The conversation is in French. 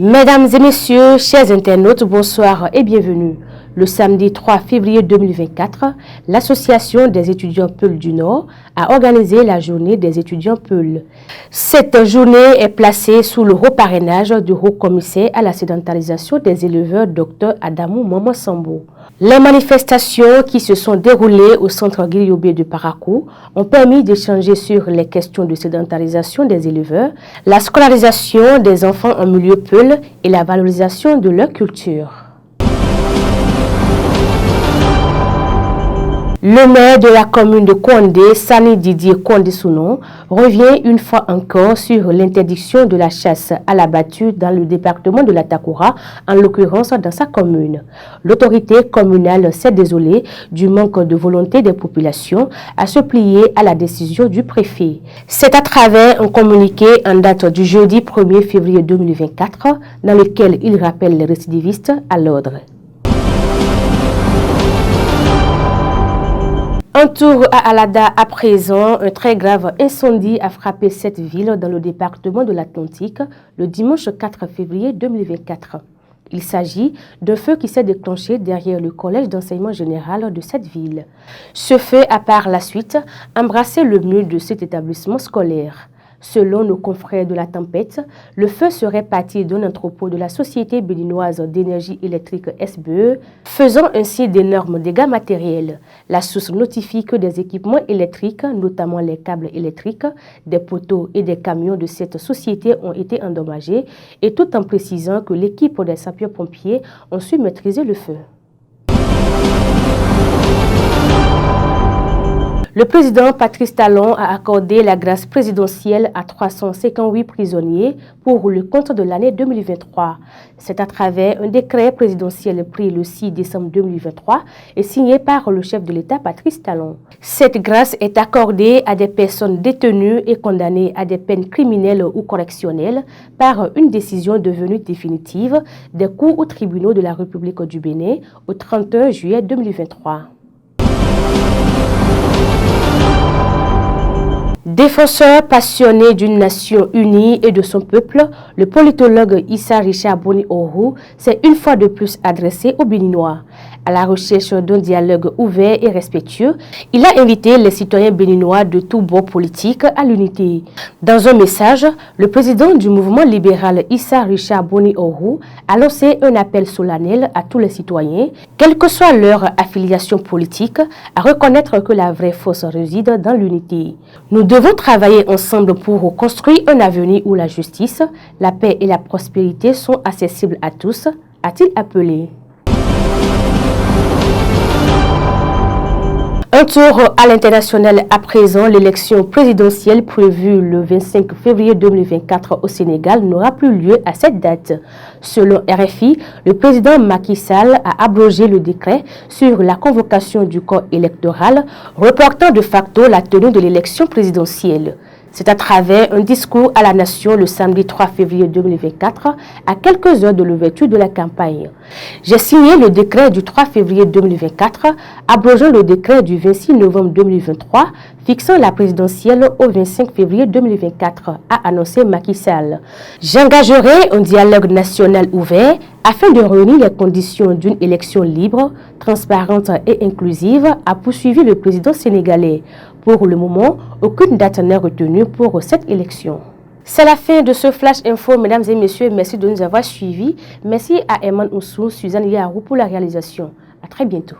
Mesdames et messieurs, chers internautes, bonsoir et bienvenue. Le samedi 3 février 2024, l'Association des étudiants Peul du Nord a organisé la journée des étudiants Peul. Cette journée est placée sous le haut parrainage du haut-commissaire à la sédentarisation des éleveurs, Dr Adamou Maman Sambo. Les manifestations qui se sont déroulées au centre Guiriobé de Parakou ont permis d'échanger sur les questions de sédentarisation des éleveurs, la scolarisation des enfants en milieu Peul et la valorisation de leur culture. Le maire de la commune de Kondé, Sani Didier Kondé-Sounon, revient une fois encore sur l'interdiction de la chasse à la battue dans le département de la Takura, en l'occurrence dans sa commune. L'autorité communale s'est désolée du manque de volonté des populations à se plier à la décision du préfet. C'est à travers un communiqué en date du jeudi 1er février 2024 dans lequel il rappelle les récidivistes à l'ordre. Un tour à Alada à présent, un très grave incendie a frappé cette ville dans le département de l'Atlantique le dimanche 4 février 2024. Il s'agit d'un feu qui s'est déclenché derrière le collège d'enseignement général de cette ville. Ce feu a par la suite embrassé le mur de cet établissement scolaire. Selon nos confrères de la Tempête, le feu serait parti d'un entrepôt de la Société béninoise d'énergie électrique SBE, faisant ainsi d'énormes dégâts matériels. La source notifie que des équipements électriques, notamment les câbles électriques, des poteaux et des camions de cette société ont été endommagés, et tout en précisant que l'équipe des sapeurs-pompiers ont su maîtriser le feu. Le président Patrice Talon a accordé la grâce présidentielle à 358 prisonniers pour le compte de l'année 2023. C'est à travers un décret présidentiel pris le 6 décembre 2023 et signé par le chef de l'État Patrice Talon. Cette grâce est accordée à des personnes détenues et condamnées à des peines criminelles ou correctionnelles par une décision devenue définitive des cours ou tribunaux de la République du Bénin au 31 juillet 2023. Défenseur passionné d'une nation unie et de son peuple, le politologue Issa Richard Boni-Orou s'est une fois de plus adressé aux Béninois. À la recherche d'un dialogue ouvert et respectueux, il a invité les citoyens béninois de tous bords politiques à l'unité. Dans un message, le président du mouvement libéral Issa Richard Boni-Orou a lancé un appel solennel à tous les citoyens, quelle que soit leur affiliation politique, à reconnaître que la vraie force réside dans l'unité. Nous devons travailler ensemble pour construire un avenir où la justice, la paix et la prospérité sont accessibles à tous, a-t-il appelé. Un tour à l'international à présent, l'élection présidentielle prévue le 25 février 2024 au Sénégal n'aura plus lieu à cette date. Selon RFI, le président Macky Sall a abrogé le décret sur la convocation du corps électoral, reportant de facto la tenue de l'élection présidentielle. C'est à travers un discours à la nation le samedi 3 février 2024, à quelques heures de l'ouverture de la campagne. J'ai signé le décret du 3 février 2024, abrogeant le décret du 26 novembre 2023, fixant la présidentielle au 25 février 2024, a annoncé Macky Sall. J'engagerai un dialogue national ouvert afin de réunir les conditions d'une élection libre, transparente et inclusive, a poursuivi le président sénégalais. Pour le moment, aucune date n'est retenue pour cette élection. C'est la fin de ce Flash Info, mesdames et messieurs. Merci de nous avoir suivis. Merci à Eman Oussou, Suzanne Yarou pour la réalisation. À très bientôt.